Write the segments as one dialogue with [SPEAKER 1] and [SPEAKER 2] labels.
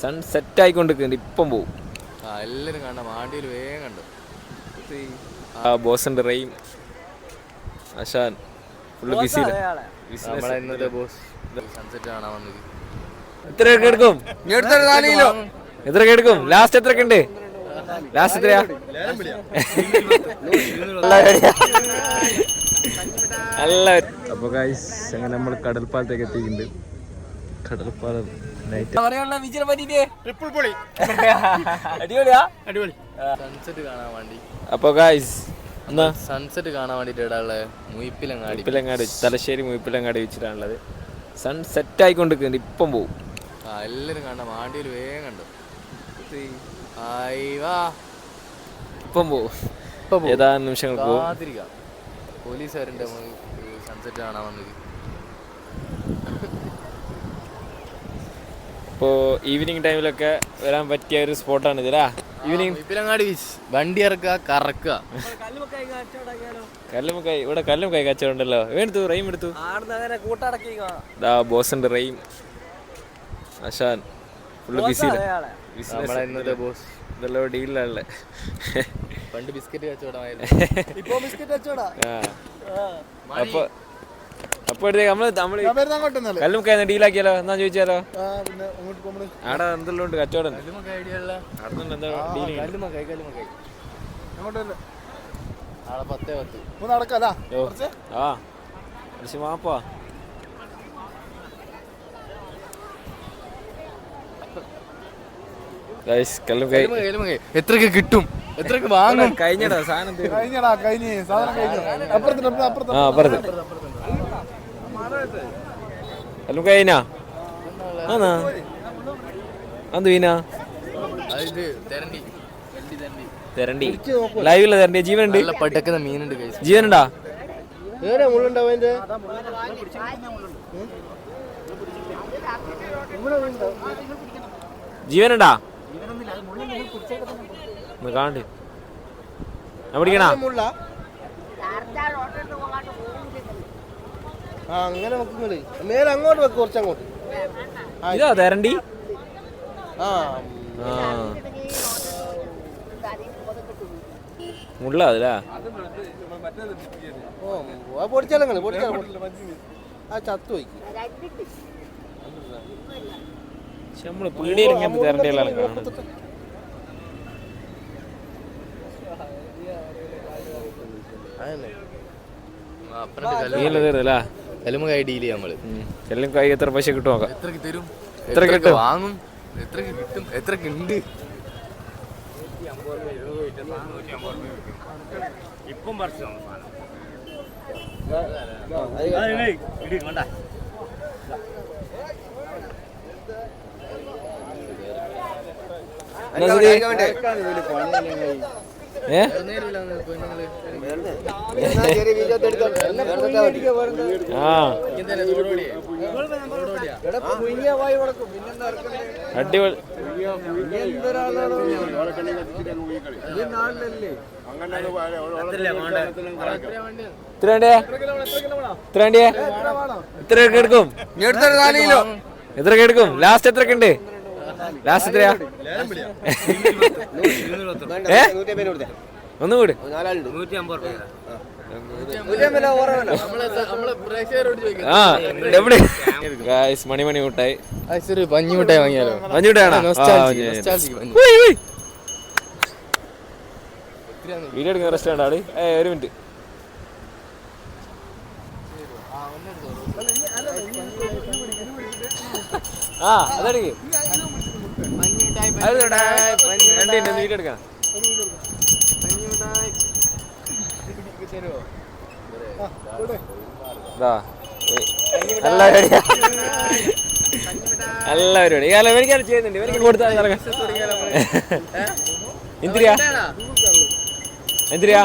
[SPEAKER 1] Sun set ആയിക്കൊണ്ടിരിക്കുന്നുണ്ട്. ഇപ്പം പോവും.
[SPEAKER 2] എല്ലാരും കണ്ട മാണ്ടിയിൽ വേഗം കണ്ടു.
[SPEAKER 1] ബോസിന്റെ റെയിം അശാൻ ഫുള്ള് ബിസിയില്ല.
[SPEAKER 2] ഇന്നത്തെ ബോസ് സൺസെറ്റ് കാണാൻ വന്നത്.
[SPEAKER 1] എത്രയൊക്കെ എടുക്കും? എത്രയൊക്കെ എടുക്കും? ലാസ്റ്റ് എത്രയൊക്കെ ഉണ്ട്? ലാസ്റ്റ് എത്രയാ? അപ്പൊ ഗൈസ് അങ്ങനെ നമ്മൾ കടൽപ്പാലത്തേക്ക് എത്തിയിട്ടുണ്ട്. കടൽപ്പാലം
[SPEAKER 2] സൺസെറ്റ് കാണാൻ വേണ്ടി.
[SPEAKER 1] അപ്പൊ ഗൈസ്
[SPEAKER 2] സൺസെറ്റ് കാണാൻ വേണ്ടിട്ട്
[SPEAKER 1] മുയിപ്പിലങ്ങാട് തലശ്ശേരി മുയിപ്പിലങ്ങാട് വെച്ചിട്ടാണുള്ളത്. സൺ സെറ്റ് ആയിക്കൊണ്ടിരിക്കുന്നുണ്ട്. ഇപ്പം പോവും.
[SPEAKER 2] എല്ലാരും കണ്ട മാണ്ടിയിൽ വേഗം കണ്ടു.
[SPEAKER 1] ഇപ്പം പോവും. ഏതാനും നിമിഷങ്ങൾക്ക് പോകും.
[SPEAKER 2] പോലീസുകാരുണ്ട് സൺസെറ്റ് കാണാൻ വന്നത്.
[SPEAKER 1] ഇപ്പോൾ ഈവനിങ് ടൈമിലൊക്കെ വരാൻ പറ്റിയ ഒരു സ്പോട്ടാണ് ഇതിലാ. ഈവനിങ്
[SPEAKER 2] മുയിപ്പിലങ്ങാട് ബീച്ച് വണ്ടി ഇറക്കുക കറക്കുക.
[SPEAKER 1] കല്ലുമുക്കായി ഇവിടെ കല്ലുമുക്കായി കച്ചവടം ഉണ്ടല്ലോ. എടുത്തു റെയിം എടുത്തു. ബോസിന്റെ റെയിം അശാൻ ഫുള്ള് ബിസിയില്ല.
[SPEAKER 2] ഇന്നത്തെ ബോസ്
[SPEAKER 1] ഇതെല്ലാം ഡീലിലാണല്ലേ.
[SPEAKER 2] പണ്ട് ബിസ്ക്കറ്റ് കച്ചവടമായിരുന്നു.
[SPEAKER 1] അപ്പൊ നമ്മള് കല്ലുമുക്കായി ഡീലാക്കിയാലോ എന്നാ ചോദിച്ചാലോ? ആടെ എന്തെല്ലാം ഉണ്ട് കച്ചവടം? മാപ്പാ
[SPEAKER 2] എത്രക്ക് കിട്ടും? എത്രക്ക് വാങ്ങും?
[SPEAKER 1] കഴിഞ്ഞടാ സാധനം കഴിഞ്ഞാ അത് വീനാ തെരണ്ടി ലൈവില്ല. തെരണ്ടി ജീവനുണ്ട്.
[SPEAKER 2] പട്ടക്കുന്ന മീനുണ്ട്.
[SPEAKER 1] ജീവനുണ്ടാ? ജീവനുണ്ടാ? കാണണ്ട്. ഞാൻ പിടിക്കണ
[SPEAKER 3] അങ്ങനെ വെക്കുന്നത് മേലെ അങ്ങോട്ട് വെക്ക്. കുറച്ചങ്ങോട്ട്
[SPEAKER 1] ഇതാ തെരണ്ടി. മുള്ള അതിലാ
[SPEAKER 3] പൊടിച്ചാലങ്ങൾ ആ ചത്തു പോയി.
[SPEAKER 1] നമ്മള് പീടിയിൽ ഇങ്ങനത്തെ തെരണ്ടികളാണ് കാണുന്നത്.
[SPEAKER 2] കല്ലുമുക്കായി ഡീൽ ചെയ്യാം നമ്മള്.
[SPEAKER 1] കല്ലുമുക്കായി എത്ര പൈസ കിട്ടും നോക്കാം.
[SPEAKER 2] എത്രക്ക് തരും?
[SPEAKER 1] എത്ര കിട്ടും?
[SPEAKER 2] വാങ്ങും? എത്രക്ക് കിട്ടും? എത്രക്ക് ഉണ്ട്?
[SPEAKER 4] ഇപ്പം
[SPEAKER 1] അടിപൊളി. എത്രയൊക്കെ എടുക്കും? എത്രയൊക്കെ എടുക്കും? ലാസ്റ്റ് എത്രയൊക്കെ ഉണ്ട്? ലാസ്റ്റ് എത്രയാ? ഒന്നുകൂടി മണി മുട്ടായി
[SPEAKER 2] പഞ്ഞിമുട്ടായി വാങ്ങിയാലോ?
[SPEAKER 1] മഞ്ഞുട്ടാണോ? വീഡിയോ എടുക്കുന്ന റെസ്റ്റോറൻ്റ് ആണ്. ഒരു മിനിറ്റ്. അതെടുക്ക്. വീഡിയോ എടുക്കാം. നല്ല പരിപാടി. എനിക്കാണ് ചെയ്യുന്നുണ്ട്. എനിക്ക് കൊടുത്താൽ എന്തിരിയാ എന്തിരിയാ?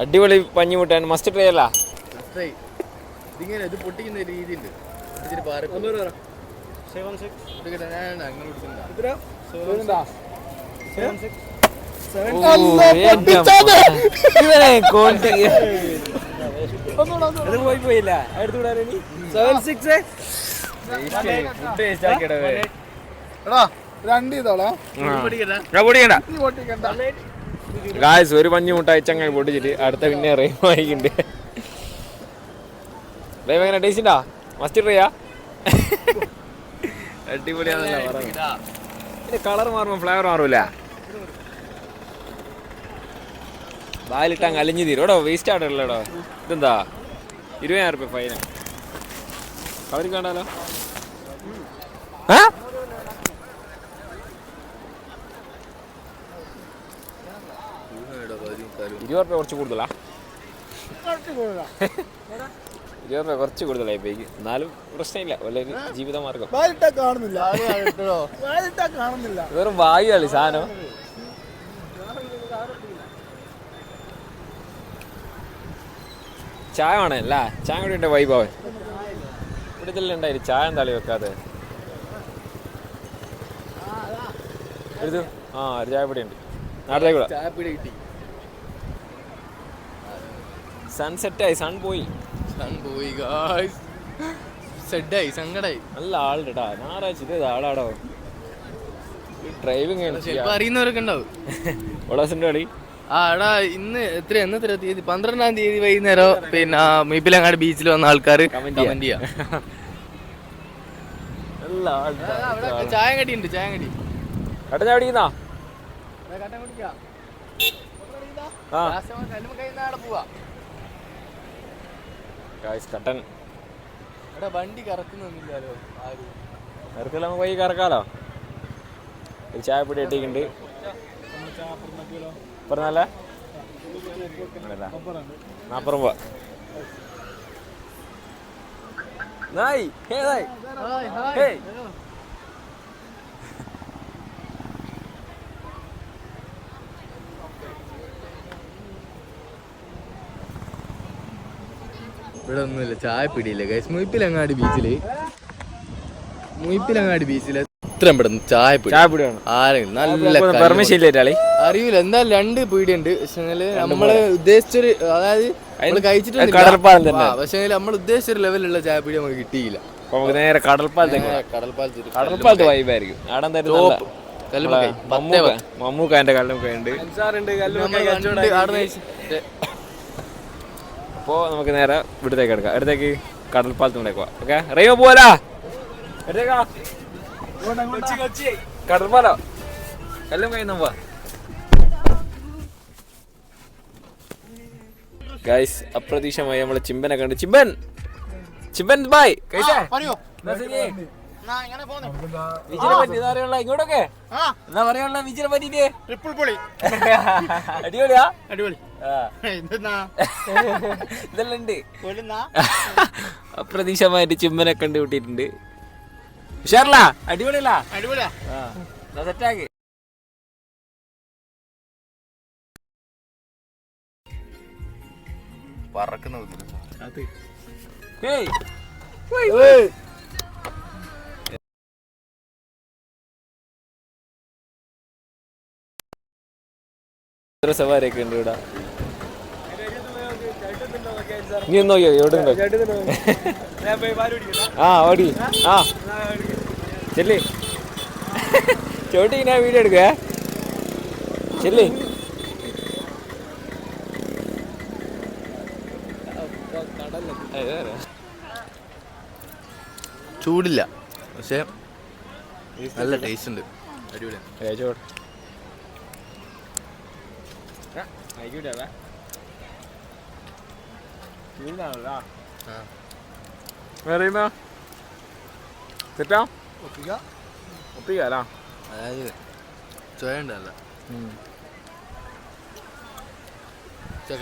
[SPEAKER 1] അടിപൊളി പഞ്ഞിമുട്ടാണ്. മസ്റ്റ് ട്രൈ അല്ല.
[SPEAKER 2] ഇത് പൊട്ടിക്കുന്ന രീതിയുണ്ട്.
[SPEAKER 1] അത് പോയില്ല എടുത്തുകൂടാ 7-6 ഫുഡ് വേസ്റ്റ് ആക്കിയടാ
[SPEAKER 3] എടാ 2 ഇതോളാ
[SPEAKER 1] പൊടിക്കണ്ട ഗായ്സ് ഒരു പഞ്ഞു മുട്ടായി ചങ്ങായി പൊട്ടിച്ചിട്ട് അടുത്ത പിന്നെ റെയിം വാങ്ങിക്കുന്നുണ്ട്. റെയിം എങ്ങനെ ടേസ്റ്റാ മസ്റ്റ് ട്രൈയാ അടിപൊളിയാണല്ലോ പറഞ്ഞു. കളർ മാറുമ്പോ ഫ്ലേവർ മാറൂല. വാലിട്ടങ്ങ് അലിഞ്ഞു തീരും എടോ വേസ്റ്റ് ആടല്ലോ. ഇതെന്താ 20,000 രൂപ ഫൈനാ. അവർക്ക് വേണ്ടാലോ. 20 രൂപ കുറച്ച് കൂടുതലാ. 20 രൂപ കുറച്ച് കൂടുതലായി പോയി. എന്നാലും പ്രശ്നമില്ല. വല്ലൊരു ജീവിതമാർഗം. വെറും വായുവാളി സാധനം. ചായ വേണമല്ല. ചായ കൂടി ഉണ്ട് വൈഭവൻ. ഇവിടെ ഇതെല്ലാം ഉണ്ടായി. ചായ എന്താളി വെക്കാതെ എഴുതു. ഒരു ചായപ്പൊടി ഉണ്ട്. നാട്ടിലേക്ക് കൂടെ
[SPEAKER 2] ചായപ്പൊടി കിട്ടി.
[SPEAKER 1] സൺസെറ്റായി. സൺ പോയി
[SPEAKER 2] സെഡായി സങ്കടായി.
[SPEAKER 1] നല്ല ആളുണ്ടാ. ഞായറാഴ്ച ഇത് ആളാടോ. ഡ്രൈവിംഗ്
[SPEAKER 2] അറിയുന്നവരൊക്കെ ഉണ്ടാവും.
[SPEAKER 1] ഒളാസിന്റെ കളി
[SPEAKER 2] എടാ ഇന്ന് എത്ര തീയതി 12-ാം തീയതി വൈകുന്നേരം പിന്നെ മീപ്പിലങ്ങാട് ബീച്ചിൽ വന്ന ആൾക്കാർ കമന്റ് ചെയ്യാം. ചായ കടിയുണ്ട്. ചായ കടി
[SPEAKER 1] കട്ടൻ ചായ കുടിക്കുന്നോ? കട്ടൻ
[SPEAKER 2] വണ്ടി കറക്കുന്നില്ലല്ലോ.
[SPEAKER 1] കറക്കല്ലോ. നമുക്ക് പോയി കറക്കാലോ. ഒരു ചായപ്പൊടി ഇട്ടിട്ടുണ്ട്. പറഞ്ഞല്ലേ 40 രൂപ.
[SPEAKER 2] ഇവിടെ ഒന്നുമില്ല. ചായപ്പിടിയില്ല ഗൈസ്. മുയിപ്പിലങ്ങാടി ബീച്ചില് ഇത്രയും പെടുന്നു ചായപ്പിടി. ആരെങ്കിലും നല്ല
[SPEAKER 1] പെർമിഷൻ ഇല്ലേ?
[SPEAKER 2] അറിയില്ല. എന്തായാലും 2 പീടിയുണ്ട്. പക്ഷെ നമ്മള് ഉദ്ദേശിച്ചൊരു അതായത് നമ്മള് കഴിച്ചിട്ട് പക്ഷെ നമ്മൾ ഉദ്ദേശിച്ചൊരു ലെവലുള്ള ചായപ്പിടി നമുക്ക് കിട്ടിയില്ല.
[SPEAKER 1] നേരെ കടൽപ്പാലത്ത് വൈബായിരിക്കും. മമ്മൂക്കാന്റെ കല്ലുമുണ്ട്. അപ്പോ നമുക്ക് നേരെ ഇവിടത്തേക്ക് എടുക്കാം. അടുത്തേക്ക് കടൽപ്പാലത്തുണ്ടേക്ക് പോവാം. ഓക്കെ റെയിമ പോവാലാ. കടൽപ്പാലോ കല്ലും കഴിയുന്ന പോവാ. ഗൈസ് അപ്രതീക്ഷമായി നമ്മള് ചിമ്പനെ കണ്ട്. ചിമ്പൻ ബായ് ഇങ്ങോട്ടൊക്കെ എന്താ പറയാനുള്ള വിജിനെ പറ്റിട്ട്? അടിപൊളിയാ. ഇതെല്ലാം ഉണ്ട്. അപ്രതീക്ഷമായിട്ട് ചിമ്പനെ കണ്ടു വിട്ടിട്ടുണ്ട്. ഉഷാറല്ല? അടിപൊളിയല്ല? സെറ്റാക്കി
[SPEAKER 2] പറക്കുന്ന
[SPEAKER 1] സവാരിയൊക്കെ ഉണ്ട് ഇവിടെ. നീ ഒന്ന് നോക്കിയോ എവിടെ ഉണ്ടോ? ഓടി ചെല്ലി ചോട്ടി ഞാൻ വീഡിയോ എടുക്ക ചെല്ലി.
[SPEAKER 2] ചൂടില്ല പക്ഷെ നല്ല ടേസ്റ്റ് ഉണ്ട്. അടിപൊളിയാണ്. അതായത് ചോയണ്ടല്ല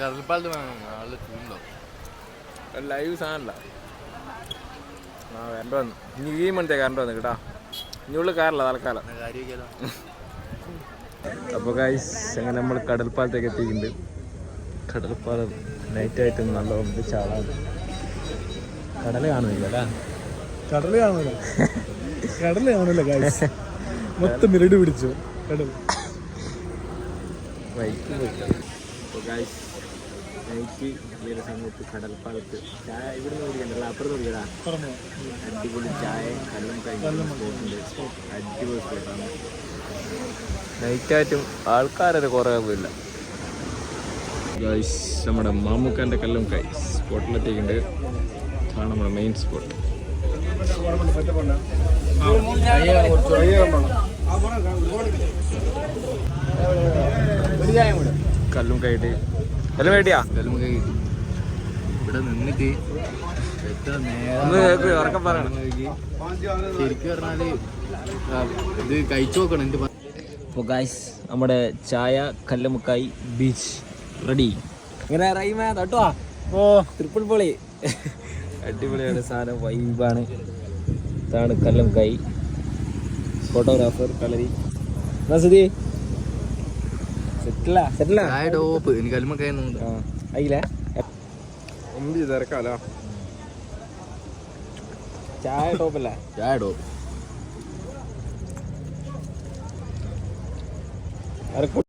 [SPEAKER 2] കടൽപ്പാലത്ത് വേണം. നല്ല ചൂടുണ്ടോ?
[SPEAKER 1] ലൈവ് സാധനല്ല. കറണ്ട് വന്നു. ഇനി ഈ മണിത്തെ കറണ്ട് വന്നു കേട്ടാ. ഇനി ഉള്ളു കാറില്ല തൽക്കാലം. അപ്പോൾ ഗൈസ് അങ്ങനെ നമ്മൾ കടൽപ്പാലത്തേക്ക് എത്തിയിട്ടുണ്ട്. കടൽപ്പാലം നൈറ്റായിട്ട് നല്ല ഒന്നിച്ച് ആളാണ്. കടൽ കാണുന്നില്ല അല്ലേ?
[SPEAKER 3] കടല് കാണില്ല ഗൈസ്. മൊത്തം മിരട് പിടിച്ചു കടൽ.
[SPEAKER 1] വൈക്ക് പോയി. അപ്പോൾ ഗൈസ് നൈറ്റ് ഈ ഒരു സമയത്ത് കടൽപ്പാലത്ത് ചായ ഇവിടെ നിന്ന് കുടിക്കണ്ടല്ലോ, അപ്പുറത്ത് കുടിക്കടാ. അടിപൊളി ചായ കല്ലും കഴിക്കുന്ന സ്പോട്ടുണ്ട്. അടിപൊളി സ്പോട്ടാണ്. നൈറ്റായിട്ടും ആൾക്കാരൊരു കുറവില്ല. ഗൈസ് നമ്മുടെ മാമുക്കാൻ്റെ കല്ലും കൈ സ്പോട്ടിലെത്തിയിട്ടുണ്ട്. ഇതാണ് നമ്മുടെ മെയിൻ സ്പോട്ട്. കല്ലും കൈയിട്ട് കല്ലും കൈട്ടിയാ
[SPEAKER 2] ഇവിടെ നിന്നിട്ട്
[SPEAKER 1] ഉറക്കം പറയണം.
[SPEAKER 2] ശരിക്കും പറഞ്ഞാല് ഇത് കഴിച്ചു നോക്കണം. എന്റെ
[SPEAKER 1] അപ്പോൾ ഗൈസ് നമ്മുടെ ചായ കല്ലുമുക്കായി ബീച്ച് റെഡി. ഇങ്ങനെ റൈമ തട്ടുവാ. ഓ ട്രിപ്പിൾ പൊളി, അടിപൊളിയാണ് സാധനം, വൈബാണ്. ഇതാണ് കല്ലുമുക്കായി. ഫോട്ടോഗ്രാഫർ കളരി സെറ്റിലാ
[SPEAKER 2] ടോപ്പ്. എനിക്ക് കല്ലുമക്കായി
[SPEAKER 1] അയില്ലേ
[SPEAKER 3] തിരക്കാലോ.
[SPEAKER 1] ചായ ടോപ്പല്ലേ?
[SPEAKER 2] ചായ ടോപ്പ്.